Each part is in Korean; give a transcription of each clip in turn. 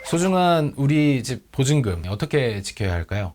소중한 우리 집 보증금 어떻게 지켜야 할까요?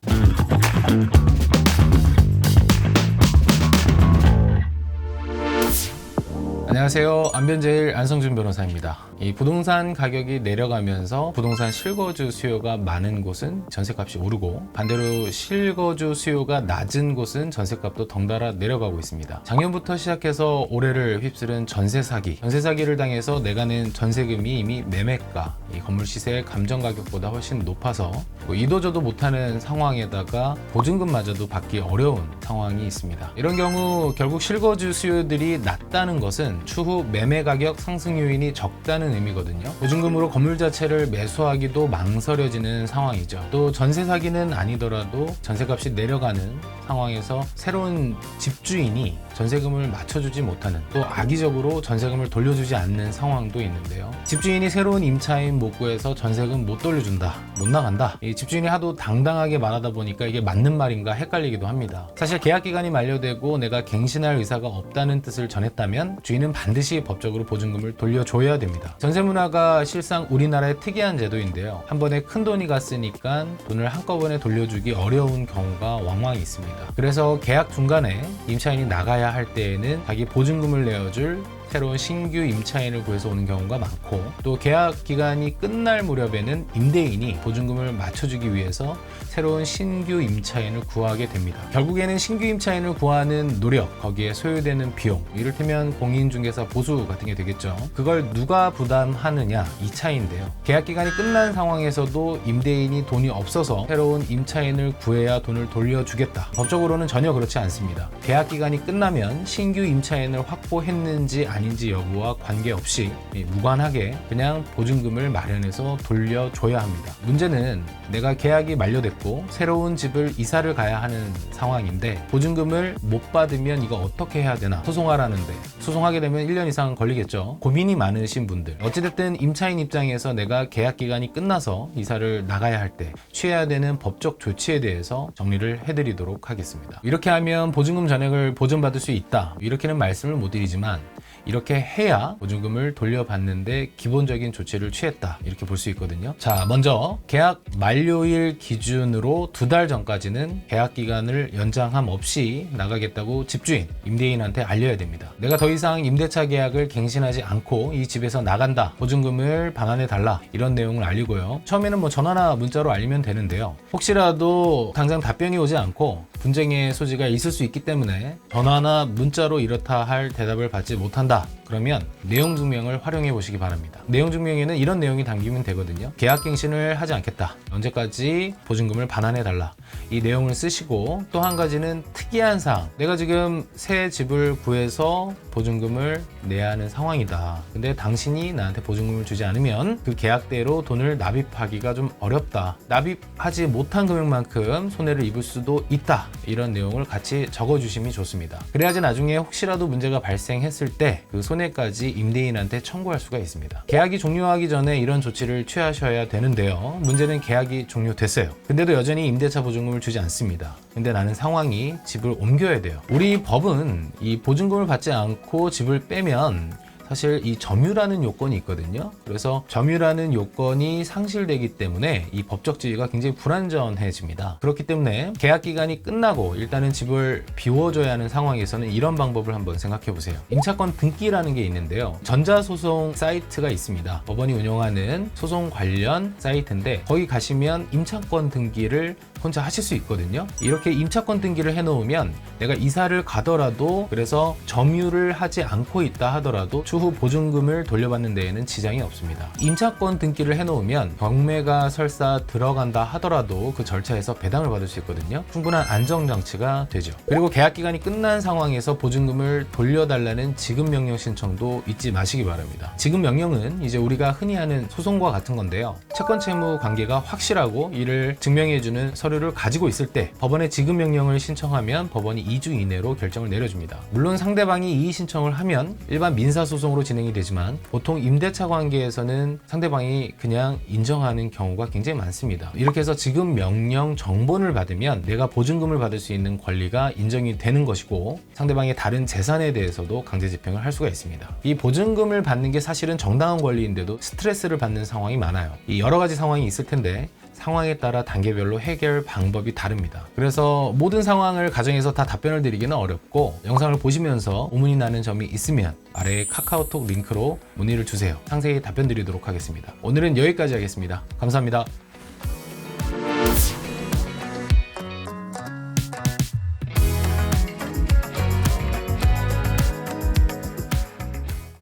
안녕하세요. 안변제일 안성준 변호사입니다. 이 부동산 가격이 내려가면서 부동산 실거주 수요가 많은 곳은 전셋값이 오르고, 반대로 실거주 수요가 낮은 곳은 전셋값도 덩달아 내려가고 있습니다. 작년부터 시작해서 올해를 휩쓸은 전세 사기, 전세 사기를 당해서 내가 낸 전세금이 이미 매매가, 이 건물 시세 감정 가격보다 훨씬 높아서 이도저도 못하는 상황에다가 보증금마저도 받기 어려운 상황이 있습니다. 이런 경우 결국 실거주 수요들이 낮다는 것은 추후 매매 가격 상승 요인이 적다는 의미거든요. 보증금으로 건물 자체를 매수하기도 망설여지는 상황이죠. 또 전세 사기는 아니더라도 전세값이 내려가는 상황에서 새로운 집주인이 전세금을 맞춰주지 못하는, 또 악의적으로 전세금을 돌려주지 않는 상황도 있는데요. 집주인이 새로운 임차인 못 구해서 전세금 못 돌려준다, 못 나간다, 이 집주인이 하도 당당하게 말하다 보니까 이게 맞는 말인가 헷갈리기도 합니다. 사실 계약기간이 만료되고 내가 갱신할 의사가 없다는 뜻을 전했다면 주인은 반드시 법적으로 보증금을 돌려줘야 됩니다. 전세 문화가 실상 우리나라의 특이한 제도인데요. 한 번에 큰 돈이 갔으니까 돈을 한꺼번에 돌려주기 어려운 경우가 왕왕 있습니다. 그래서 계약 중간에 임차인이 나가야 할 때에는 자기 보증금을 내어줄 새로운 신규 임차인을 구해서 오는 경우가 많고, 또 계약 기간이 끝날 무렵에는 임대인이 보증금을 맞춰주기 위해서 새로운 신규 임차인을 구하게 됩니다. 결국에는 신규 임차인을 구하는 노력, 거기에 소요되는 비용, 이를테면 공인중개사 보수 같은 게 되겠죠. 그걸 누가 부담하느냐, 이 차이인데요. 계약 기간이 끝난 상황에서도 임대인이 돈이 없어서 새로운 임차인을 구해야 돈을 돌려주겠다. 법적으로는 전혀 그렇지 않습니다. 계약 기간이 끝나면 신규 임차인을 확보했는지 아닌지 여부와 관계없이 무관하게 그냥 보증금을 마련해서 돌려줘야 합니다. 문제는 내가 계약이 만료됐고 새로운 집을 이사를 가야 하는 상황인데 보증금을 못 받으면 이거 어떻게 해야 되나 소송하라는데, 소송하게 되면 1년 이상 걸리겠죠. 고민이 많으신 분들, 어찌됐든 임차인 입장에서 내가 계약 기간이 끝나서 이사를 나가야 할 때 취해야 되는 법적 조치에 대해서 정리를 해드리도록 하겠습니다. 이렇게 하면 보증금 전액을 보전받을 수 있다, 이렇게는 말씀을 못 드리지만 이렇게 해야 보증금을 돌려받는데 기본적인 조치를 취했다, 이렇게 볼 수 있거든요. 자, 먼저 계약 만료일 기준으로 2달 전까지는 계약 기간을 연장함 없이 나가겠다고 집주인, 임대인한테 알려야 됩니다. 내가 더 이상 임대차 계약을 갱신하지 않고 이 집에서 나간다, 보증금을 반환해 달라, 이런 내용을 알리고요. 처음에는 전화나 문자로 알리면 되는데요. 혹시라도 당장 답변이 오지 않고 분쟁의 소지가 있을 수 있기 때문에 전화나 문자로 이렇다 할 대답을 받지 못한다, 그러면 내용 증명을 활용해 보시기 바랍니다. 내용 증명에는 이런 내용이 담기면 되거든요. 계약 갱신을 하지 않겠다, 언제까지 보증금을 반환해 달라, 이 내용을 쓰시고, 또 한 가지는 특이한 사항, 내가 지금 새 집을 구해서 보증금을 내야 하는 상황이다, 근데 당신이 나한테 보증금을 주지 않으면 그 계약대로 돈을 납입하기가 좀 어렵다, 납입하지 못한 금액만큼 손해를 입을 수도 있다, 이런 내용을 같이 적어주심이 좋습니다. 그래야지 나중에 혹시라도 문제가 발생했을 때 그 손해까지 임대인한테 청구할 수가 있습니다. 계약이 종료하기 전에 이런 조치를 취하셔야 되는데요. 문제는 계약이 종료됐어요. 근데도 여전히 임대차 보증금을 주지 않습니다. 근데 나는 상황이 집을 옮겨야 돼요. 우리 법은 이 보증금을 받지 않고 집을 빼면 사실 이 점유라는 요건이 있거든요. 그래서 점유라는 요건이 상실되기 때문에 이 법적 지위가 굉장히 불안전해집니다. 그렇기 때문에 계약 기간이 끝나고 일단은 집을 비워줘야 하는 상황에서는 이런 방법을 한번 생각해 보세요. 임차권 등기라는 게 있는데요. 전자소송 사이트가 있습니다. 법원이 운영하는 소송 관련 사이트인데 거기 가시면 임차권 등기를 혼자 하실 수 있거든요. 이렇게 임차권 등기를 해놓으면 내가 이사를 가더라도, 그래서 점유를 하지 않고 있다 하더라도 추후 보증금을 돌려받는 데에는 지장이 없습니다. 임차권 등기를 해놓으면 경매가 설사 들어간다 하더라도 그 절차에서 배당을 받을 수 있거든요. 충분한 안정장치가 되죠. 그리고 계약 기간이 끝난 상황에서 보증금을 돌려달라는 지급 명령 신청도 잊지 마시기 바랍니다. 지급 명령은 이제 우리가 흔히 하는 소송과 같은 건데요. 채권 채무 관계가 확실하고 이를 증명해주는 서류 서류를 가지고 있을 때 법원에 지급 명령을 신청하면 법원이 2주 이내로 결정을 내려줍니다. 물론 상대방이 이의 신청을 하면 일반 민사소송으로 진행이 되지만 보통 임대차 관계에서는 상대방이 그냥 인정하는 경우가 굉장히 많습니다. 이렇게 해서 지급 명령 정본을 받으면 내가 보증금을 받을 수 있는 권리가 인정이 되는 것이고 상대방의 다른 재산에 대해서도 강제 집행을 할 수가 있습니다. 이 보증금을 받는 게 사실은 정당한 권리인데도 스트레스를 받는 상황이 많아요. 이 여러 가지 상황이 있을 텐데 상황에 따라 단계별로 해결 방법이 다릅니다. 그래서 모든 상황을 가정에서 다 답변을 드리기는 어렵고 영상을 보시면서 의문이 나는 점이 있으면 아래에 카카오톡 링크로 문의를 주세요. 상세히 답변 드리도록 하겠습니다. 오늘은 여기까지 하겠습니다. 감사합니다.